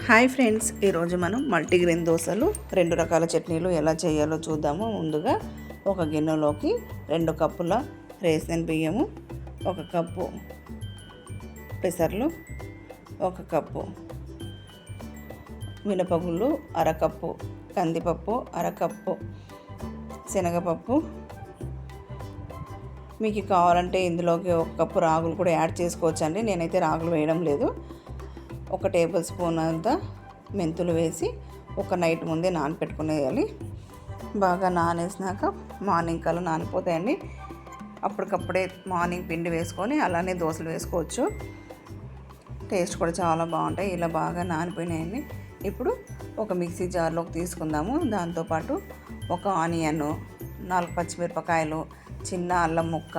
Hi friends, ఈరోజు మనం multigrain దోశలు 2 రకాల చట్నీలు ఎలా చేయాలో చూద్దాము. ముందుగా ఒక గిన్నెలోకి 2 కప్పుల రేషన్ బియ్యము, 1 కప్పు పెసర్లు, 1 కప్పు మినపగుళ్ళు, అరకప్పు కందిపప్పు, అరకప్పు శనగపప్పు. మీకు కావాలంటే ఇందులోకి 1 కప్పు రాగులు కూడా యాడ్ చేసుకోవచ్చండి. నేనైతే రాగులు వేయడం లేదు. 1 టేబుల్ స్పూన్ అంతా మెంతులు వేసి ఒక నైట్ ముందే నానపెట్టుకునేయాలి. బాగా నానేసినాక మార్నింగ్ కల్లా నానిపోతాయండి. అప్పటికప్పుడే మార్నింగ్ పిండి వేసుకొని అలానే దోశలు వేసుకోవచ్చు. టేస్ట్ కూడా చాలా బాగుంటాయి. ఇలా బాగా నానిపోయినాయండి. ఇప్పుడు ఒక మిక్సీ జార్లోకి తీసుకుందాము. దాంతోపాటు 1 ఆనియన్, 4 పచ్చిమిరపకాయలు, చిన్న అల్లం ముక్క,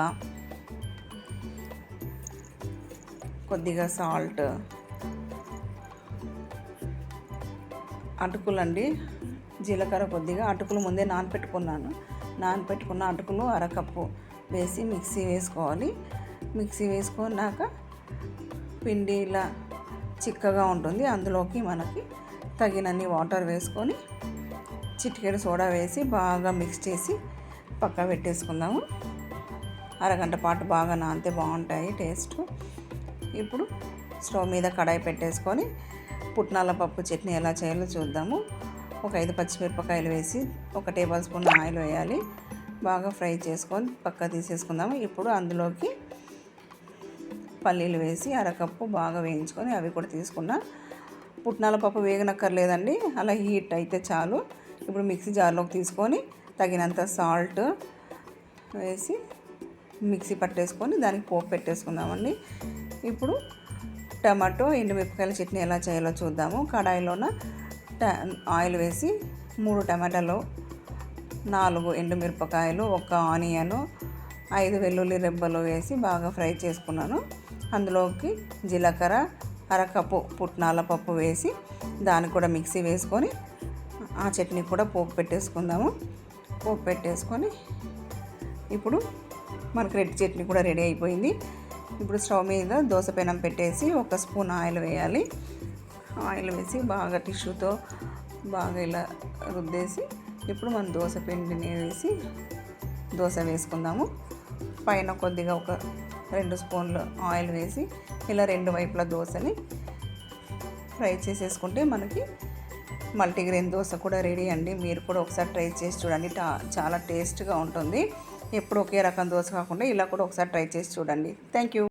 కొద్దిగా సాల్ట్, అటుకులండి, జీలకర్ర, కొద్దిగా అటుకులు ముందే నానపెట్టుకున్న అటుకులు అరకప్పు వేసి మిక్సీ వేసుకోవాలి. మిక్సీ వేసుకున్నాక పిండి ఇలా చిక్కగా ఉంటుంది. అందులోకి మనకి తగినన్ని వాటర్ వేసుకొని చిటికెడు సోడా వేసి బాగా మిక్స్ చేసి పక్క పెట్టేసుకుందాము. అరగంట పాటు బాగా నానితే బాగుంటాయి టేస్ట్. ఇప్పుడు స్టవ్ మీద కడాయి పెట్టేసుకొని పుట్నాల పప్పు చట్నీ ఎలా చేయాలో చూద్దాము. ఒక 5 పచ్చిమిరపకాయలు వేసి 1 టేబుల్ స్పూన్ ఆయిల్ వేయాలి. బాగా ఫ్రై చేసుకొని పక్క తీసేసుకుందాము. ఇప్పుడు అందులోకి పల్లీలు వేసి అరకప్పు బాగా వేయించుకొని అవి కూడా తీసుకున్న. పుట్నాల పప్పు వేగనక్కర్లేదండి, అలా హీట్ అయితే చాలు. ఇప్పుడు మిక్సీ జార్లోకి తీసుకొని తగినంత సాల్ట్ వేసి మిక్సీ పట్టేసుకొని దానికి పోపు పెట్టేసుకుందామండి. ఇప్పుడు టమాటో ఎండుమిరపకాయల చట్నీ ఎలా చేయాలో చూద్దాము. కడాయిలోన ఆయిల్ వేసి 3 టమాటాలు, 4 ఎండుమిరపకాయలు, 1 ఆనియను, 5 వెల్లుల్లి రెబ్బలు వేసి బాగా ఫ్రై చేసుకున్నాను. అందులోకి జీలకర్ర, అరకప్పు పుట్నాల పప్పు వేసి దాన్ని కూడా మిక్సీ వేసుకొని ఆ చట్నీ కూడా పోపు పెట్టేసుకుందాము. పోపు పెట్టేసుకొని ఇప్పుడు మనకు రెడ్ చట్నీ కూడా రెడీ అయిపోయింది. ఇప్పుడు స్టవ్ మీద దోశ పెనం పెట్టేసి 1 స్పూన్ ఆయిల్ వేయాలి. ఆయిల్ వేసి బాగా టిష్యూతో బాగా ఇలా రుద్దేసి ఇప్పుడు మనం దోశ పిండిని వేసి దోశ వేసుకుందాము. పైన కొద్దిగా ఒక 2 స్పూన్లు ఆయిల్ వేసి ఇలా 2 వైపుల దోశని ఫ్రై చేసేసుకుంటే మనకి మల్టీగ్రెయిన్ దోశ కూడా రెడీ అండి. మీరు కూడా ఒకసారి ట్రై చేసి చూడండి. చాలా టేస్ట్గా ఉంటుంది. ఎప్పుడు ఒకే రకం దోశ కాకుండా ఇలా కూడా ఒకసారి ట్రై చేసి చూడండి. Thank you.